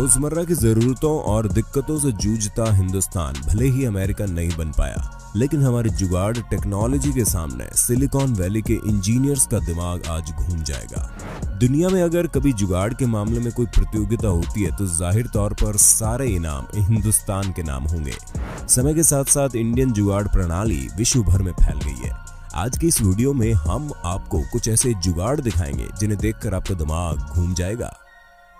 रोजमर्रा की जरूरतों और दिक्कतों से जूझता हिंदुस्तान भले ही अमेरिका नहीं बन पाया, लेकिन हमारे जुगाड़ टेक्नोलॉजी के सामने सिलिकॉन वैली के इंजीनियर्स का दिमाग आज घूम जाएगा। दुनिया में अगर कभी जुगाड़ के मामले में कोई प्रतियोगिता होती है तो जाहिर तौर पर सारे इनाम हिंदुस्तान के नाम होंगे। समय के साथ साथ इंडियन जुगाड़ प्रणाली विश्व भर में फैल गई है। आज की इस वीडियो में हम आपको कुछ ऐसे जुगाड़ दिखाएंगे जिन्हें देखकर आपका दिमाग घूम जाएगा।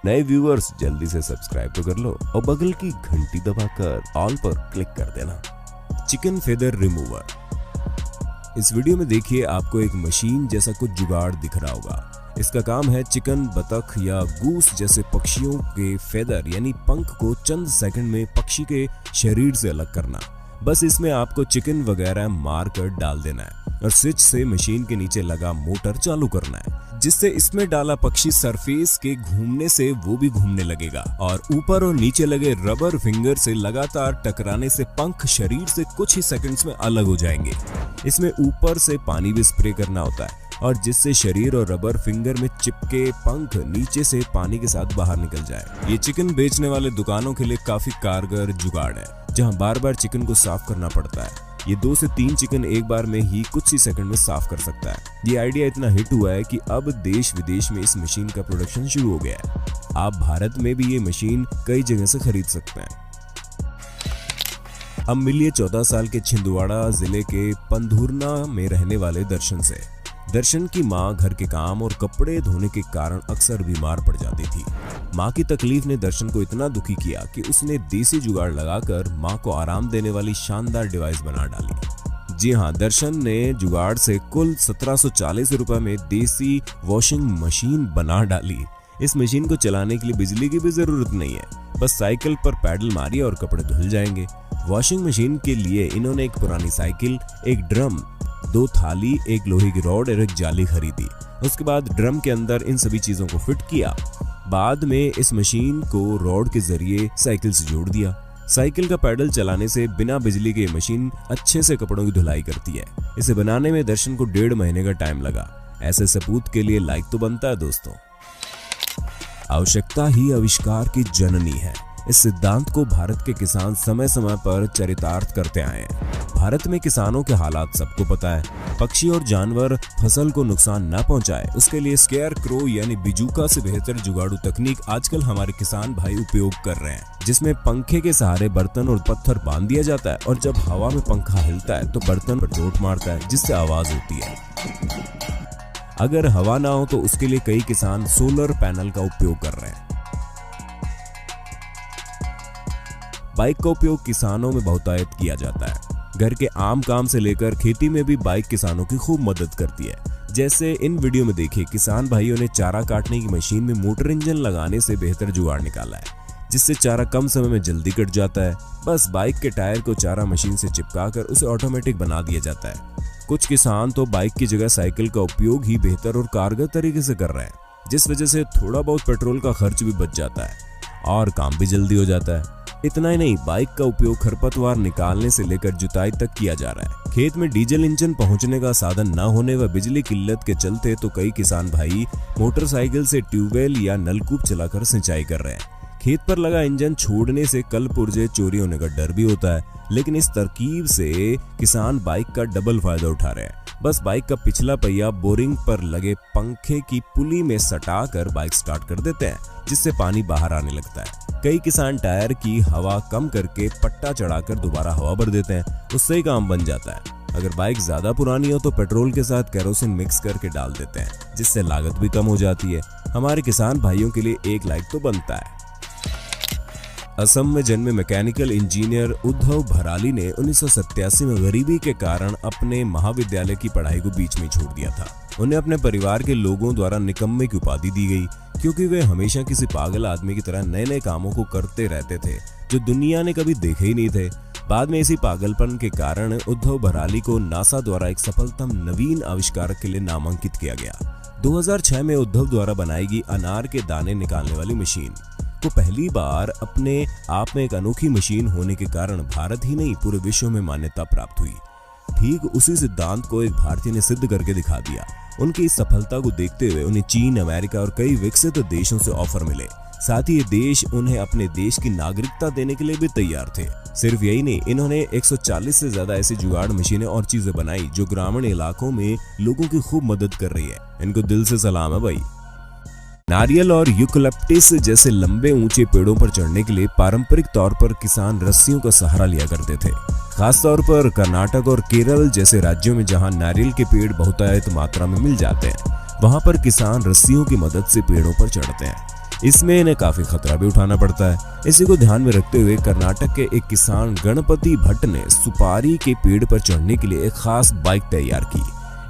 नए व्यूअर्स जल्दी से सब्सक्राइब तो कर लो और बगल की घंटी दबाकर ऑल पर क्लिक कर देना। Chicken feather remover. इस वीडियो में देखिए आपको एक मशीन जैसा कुछ जुगाड़ दिख रहा होगा। इसका काम है चिकन, बतख या गूस जैसे पक्षियों के फेदर यानी पंख को चंद सेकंड में पक्षी के शरीर से अलग करना। बस इसमें आपको चिकन वगैरह मार कर डाल देना है और स्विच से मशीन के नीचे लगा मोटर चालू करना है, जिससे इसमें डाला पक्षी सरफेस के घूमने से वो भी घूमने लगेगा और ऊपर और नीचे लगे रबर फिंगर से लगातार टकराने से पंख शरीर से कुछ ही सेकंड्स में अलग हो जाएंगे। इसमें ऊपर से पानी भी स्प्रे करना होता है और जिससे शरीर और रबर फिंगर में चिपके पंख नीचे से पानी के साथ बाहर निकल जाए। ये चिकन बेचने वाले दुकानों के लिए काफी कारगर जुगाड़ है, जहां बार बार चिकन को साफ करना पड़ता है। ये 2 से 3 चिकन एक बार में ही कुछ ही सेकंड में साफ कर सकता है। ये आइडिया इतना हिट हुआ है कि अब देश विदेश में इस मशीन का प्रोडक्शन शुरू हो गया है। आप भारत में भी ये मशीन कई जगह से खरीद सकते हैं। अब मिलिए 14 साल के छिंदवाड़ा जिले के पंधुरना में रहने वाले दर्शन से। दर्शन की मां घर के काम और कपड़े धोने के कारण अक्सर बीमार पड़ जाती थी। मां की तकलीफ ने दर्शन को इतना दुखी किया कि उसने देसी जुगाड़ लगाकर मां को आराम देने वाली शानदार डिवाइस बना डाली। जी हां, दर्शन ने जुगाड़ से कुल 1740 रुपए में देसी वॉशिंग मशीन बना डाली। इस मशीन को चलाने के लिए बिजली की भी जरूरत नहीं है, बस साइकिल पर पैडल मारिए और कपड़े धुल जाएंगे। वॉशिंग मशीन के लिए इन्होंने एक पुरानी साइकिल, एक ड्रम, 2 थाली, एक लोहे की रॉड और एक जाली खरीदी। उसके बाद ड्रम के अंदर इन सभी चीजों को फिट किया। बाद में इस मशीन को रॉड के जरिए साइकिल से जोड़ दिया। साइकिल का पैडल चलाने से बिना बिजली के मशीन अच्छे से कपड़ों की धुलाई करती है। इसे बनाने में दर्शन को 1.5 महीने का टाइम लगा। ऐसे सपूत के लिए लाइक तो बनता है दोस्तों। आवश्यकता ही आविष्कार की जननी है। इस सिद्धांत को भारत के किसान समय समय पर चरितार्थ करते आए हैं। भारत में किसानों के हालात सबको पता है। पक्षी और जानवर फसल को नुकसान न पहुंचाए, उसके लिए स्केयर क्रो यानी बिजूका से बेहतर जुगाड़ू तकनीक आजकल हमारे किसान भाई उपयोग कर रहे हैं, जिसमें पंखे के सहारे बर्तन और पत्थर बांध दिया जाता है और जब हवा में पंखा हिलता है तो बर्तन पर चोट मारता है, जिससे आवाज होती है। अगर हवा ना हो तो उसके लिए कई किसान सोलर पैनल का उपयोग कर रहे हैं। बाइक का उपयोग किसानों में बहुतायत किया जाता है। घर के आम काम से लेकर खेती में भी बाइक किसानों की खूब मदद करती है। जैसे इन वीडियो में देखिए, किसान भाइयों ने चारा काटने की मशीन में मोटर इंजन लगाने से बेहतर जुगाड़ निकाला है, जिससे चारा कम समय में जल्दी कट जाता है। बस बाइक के टायर को चारा मशीन से चिपकाकर उसे ऑटोमेटिक बना दिया जाता है। कुछ किसान तो बाइक की जगह साइकिल का उपयोग ही बेहतर और कारगर तरीके से कर रहे हैं, जिस वजह से थोड़ा बहुत पेट्रोल का खर्च भी बच जाता है और काम भी जल्दी हो जाता है। इतना ही नहीं, बाइक का उपयोग खरपतवार निकालने से लेकर जुताई तक किया जा रहा है। खेत में डीजल इंजन पहुंचने का साधन न होने व बिजली किल्लत के चलते तो कई किसान भाई मोटरसाइकिल से ट्यूबवेल या नलकूप चलाकर सिंचाई कर रहे हैं। खेत पर लगा इंजन छोड़ने से कल पुर्जे चोरी होने का डर भी होता है, लेकिन इस तरकीब से किसान बाइक का डबल फायदा उठा रहे हैं। बस बाइक का पिछला पहिया बोरिंग पर लगे पंखे की पुली में सटाकर बाइक स्टार्ट कर देते हैं, जिससे पानी बाहर आने लगता है। कई किसान टायर की हवा कम करके पट्टा चढ़ाकर दोबारा हवा भर देते हैं, उससे ही काम बन जाता है। अगर बाइक ज्यादा पुरानी हो तो पेट्रोल के साथ केरोसिन मिक्स करके डाल देते हैं, जिससे लागत भी कम हो जाती है। हमारे किसान भाइयों के लिए एक लाइक तो बनता है। असम में जन्मे मैकेनिकल इंजीनियर उद्धव भराली ने 1987 में गरीबी के कारण अपने महाविद्यालय की पढ़ाई को बीच में छोड़ दिया था। उन्हें अपने परिवार के लोगों द्वारा निकम्मे की उपाधि दी गई, क्योंकि वे हमेशा किसी पागल आदमी की तरह नए नए कामों को करते रहते थे जो दुनिया ने कभी देखे ही नहीं थे। बाद में इसी पागलपन के कारण उद्धव भराली को नासा द्वारा एक सफलतम नवीन आविष्कारक के लिए नामांकित किया गया। 2006 में उद्धव द्वारा बनाई गई अनार के दाने निकालने वाली मशीन को पहली बार अपने आप में एक अनोखी मशीन होने के कारण भारत ही नहीं पूरे विश्व में मान्यता प्राप्त हुई। ठीक उसी सिद्धांत को एक भारतीय ने सिद्ध करके दिखा दिया। उनकी इस सफलता को देखते हुए उन्हें चीन, अमेरिका और कई विकसित देशों से ऑफर मिले, साथ ही ये देश उन्हें अपने देश की नागरिकता देने के लिए भी तैयार थे। सिर्फ यही नहीं, इन्होंने 140 से ज्यादा ऐसी जुगाड़ मशीनें और चीजें बनाई जो ग्रामीण इलाकों में लोगों की खूब मदद कर रही है। इनको दिल से सलाम है भाई। नारियल और यूकलिप्टस जैसे लंबे ऊंचे पेड़ों पर चढ़ने के लिए पारंपरिक तौर पर किसान रस्सियों का सहारा लिया करते थे। खासतौर पर कर्नाटक और केरल जैसे राज्यों में जहां नारियल के पेड़ बहुतायत मात्रा में मिल जाते हैं, वहां पर किसान रस्सियों की मदद से पेड़ों पर चढ़ते हैं। इसमें इन्हें काफी खतरा भी उठाना पड़ता है। इसी को ध्यान में रखते हुए कर्नाटक के एक किसान गणपति भट्ट ने सुपारी के पेड़ पर चढ़ने के लिए एक खास बाइक तैयार की।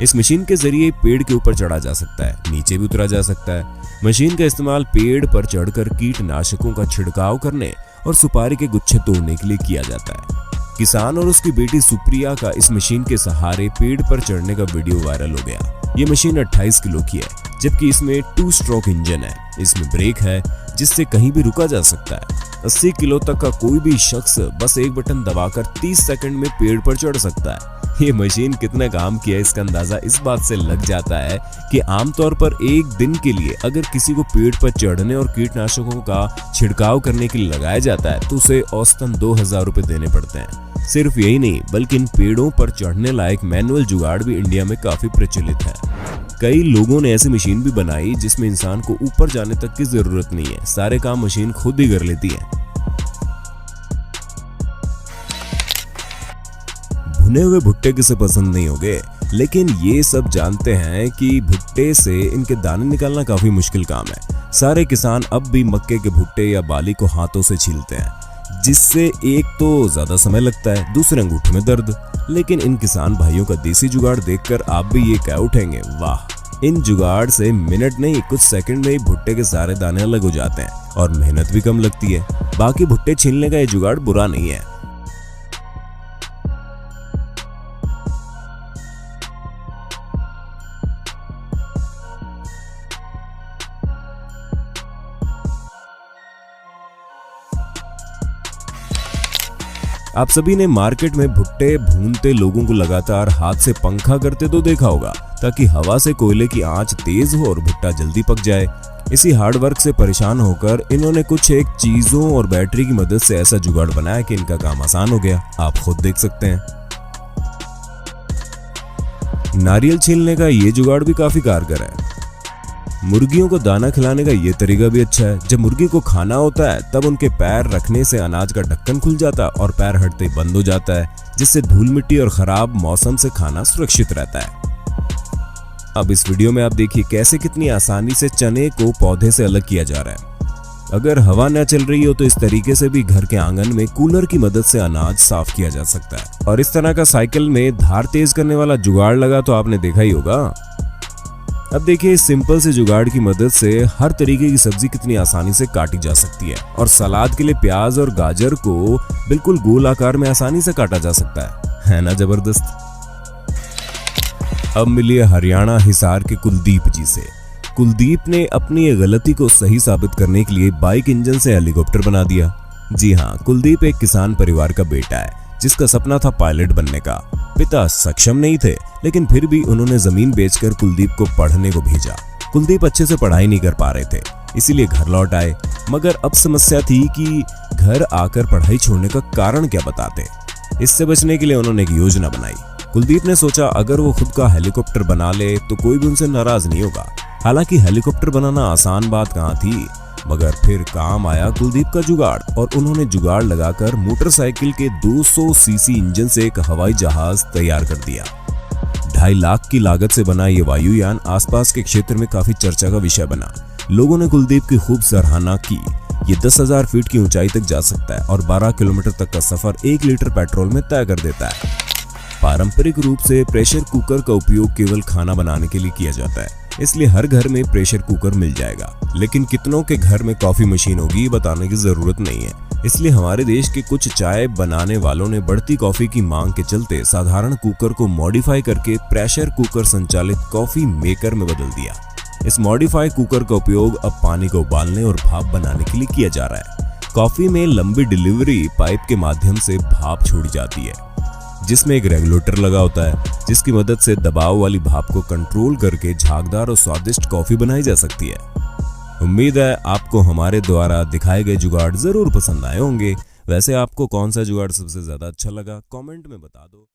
इस मशीन के जरिए पेड़ के ऊपर चढ़ा जा सकता है, नीचे भी उतरा जा सकता है। मशीन का इस्तेमाल पेड़ पर चढ़कर कीटनाशकों का छिड़काव करने और सुपारी के गुच्छे तोड़ने के लिए किया जाता है। किसान और उसकी बेटी सुप्रिया का इस मशीन के सहारे पेड़ पर चढ़ने का वीडियो वायरल हो गया। ये मशीन 28 किलो की है, जबकि इसमें 2 स्ट्रोक इंजन है। इसमें ब्रेक है जिससे कहीं भी रुका जा सकता है। 80 किलो तक का कोई भी शख्स बस एक बटन दबाकर 30 सेकंड में पेड़ पर चढ़ सकता है। ये मशीन कितने काम की है इसका अंदाजा इस बात से लग जाता है कि आमतौर पर एक दिन के लिए अगर किसी को पेड़ पर चढ़ने और कीटनाशकों का छिड़काव करने के लिए लगाया जाता है तो उसे औसतन 2000 रुपए देने पड़ते हैं। सिर्फ यही नहीं, बल्कि इन पेड़ों पर चढ़ने लायक मैनुअल जुगाड़ भी इंडिया में काफी प्रचलित है। कई लोगों ने ऐसी मशीन भी बनाई जिसमें इंसान को ऊपर जाने तक की जरूरत नहीं है, सारे काम मशीन खुद ही कर लेती है। भुने हुए भुट्टे किसे पसंद नहीं होंगे, लेकिन ये सब जानते हैं कि भुट्टे से इनके दाने निकालना काफी मुश्किल काम है। सारे किसान अब भी मक्के के भुट्टे या बाली को हाथों से छीलते हैं, जिससे एक तो ज्यादा समय लगता है, दूसरे अंगूठे में दर्द। लेकिन इन किसान भाइयों का देसी जुगाड़ देखकर आप भी ये कह उठेंगे, वाह, इन जुगाड़ से मिनट नहीं कुछ सेकंड में ही भुट्टे के सारे दाने अलग हो जाते हैं और मेहनत भी कम लगती है। बाकी भुट्टे छीलने का ये जुगाड़ बुरा नहीं है। आप सभी ने मार्केट में भुट्टे भूनते लोगों को लगातार हाथ से पंखा करते तो देखा होगा, ताकि हवा से कोयले की आंच तेज हो और भुट्टा जल्दी पक जाए। इसी हार्ड वर्क से परेशान होकर इन्होंने कुछ एक चीजों और बैटरी की मदद से ऐसा जुगाड़ बनाया कि इनका काम आसान हो गया। आप खुद देख सकते हैं। नारियल छीलने का ये जुगाड़ भी काफी कारगर है। मुर्गियों को दाना खिलाने का ये तरीका भी अच्छा है। जब मुर्गी को खाना होता है तब उनके पैर रखने से अनाज का ढक्कन खुल जाता है और पैर हटते ही बंद हो जाता है, जिससे धूल मिट्टी और खराब मौसम से खाना सुरक्षित रहता है। अब इस वीडियो में आप देखिए कैसे कितनी आसानी से चने को पौधे से अलग किया जा रहा है। अगर हवा न चल रही हो तो इस तरीके से भी घर के आंगन में कूलर की मदद से अनाज साफ किया जा सकता है। और इस तरह का साइकिल में धार तेज करने वाला जुगाड़ लगा तो आपने देखा ही होगा। अब देखिए इस सिंपल से जुगाड़ की मदद से हर तरीके की सब्जी कितनी आसानी से काटी जा सकती है और सलाद के लिए प्याज और गाजर को बिल्कुल गोल आकार में आसानी से काटा जा सकता है ना जबरदस्त। अब मिलिए हरियाणा हिसार के कुलदीप जी से। कुलदीप ने अपनी ये गलती को सही साबित करने के लिए बाइक इंजन से हेलीकॉप्टर बना दिया। जी हाँ, कुलदीप एक किसान परिवार का बेटा है जिसका सपना था पायलट बनने का। पिता सक्षम नहीं थे, लेकिन फिर भी उन्होंने जमीन बेचकर कुलदीप को पढ़ने को भेजा। कुलदीप अच्छे से पढ़ाई नहीं कर पा रहे थे, इसीलिए घर लौट आए। मगर अब समस्या थी कि घर आकर पढ़ाई छोड़ने का कारण क्या बताते। इससे बचने के लिए उन्होंने एक योजना बनाई। कुलदीप ने सोचा अगर वो खुद का हेलीकॉप्टर बना ले तो कोई भी उनसे नाराज नहीं होगा। हालांकि हेलीकॉप्टर बनाना आसान बात कहाँ थी, मगर फिर काम आया कुलदीप का जुगाड़ और उन्होंने जुगाड़ लगाकर मोटरसाइकिल के 200 सीसी इंजन से एक हवाई जहाज तैयार कर दिया। 2.5 लाख की लागत से बना ये वायुयान आसपास के क्षेत्र में काफी चर्चा का विषय बना। लोगों ने कुलदीप की खूब सराहना की। ये 10,000 फीट की ऊंचाई तक जा सकता है और 12 किलोमीटर तक का सफर 1 लीटर पेट्रोल में तय कर देता है। पारंपरिक रूप से प्रेशर कुकर का उपयोग केवल खाना बनाने के लिए किया जाता है, इसलिए हर घर में प्रेशर कुकर मिल जाएगा। लेकिन कितनों के घर में कॉफी मशीन होगी ये बताने की जरूरत नहीं है। इसलिए हमारे देश के कुछ चाय बनाने वालों ने बढ़ती कॉफी की मांग के चलते साधारण कुकर को मॉडिफाई करके प्रेशर कुकर संचालित कॉफी मेकर में बदल दिया। इस मॉडिफाई कुकर का उपयोग अब पानी को उबालने और भाप बनाने के लिए किया जा रहा है। कॉफी में लंबी डिलीवरी पाइप के माध्यम से भाप छोड़ी जाती है, जिसमें एक रेगुलेटर लगा होता है, जिसकी मदद से दबाव वाली भाप को कंट्रोल करके झागदार और स्वादिष्ट कॉफी बनाई जा सकती है। उम्मीद है आपको हमारे द्वारा दिखाए गए जुगाड़ जरूर पसंद आए होंगे। वैसे आपको कौन सा जुगाड़ सबसे ज्यादा अच्छा लगा, कमेंट में बता दो।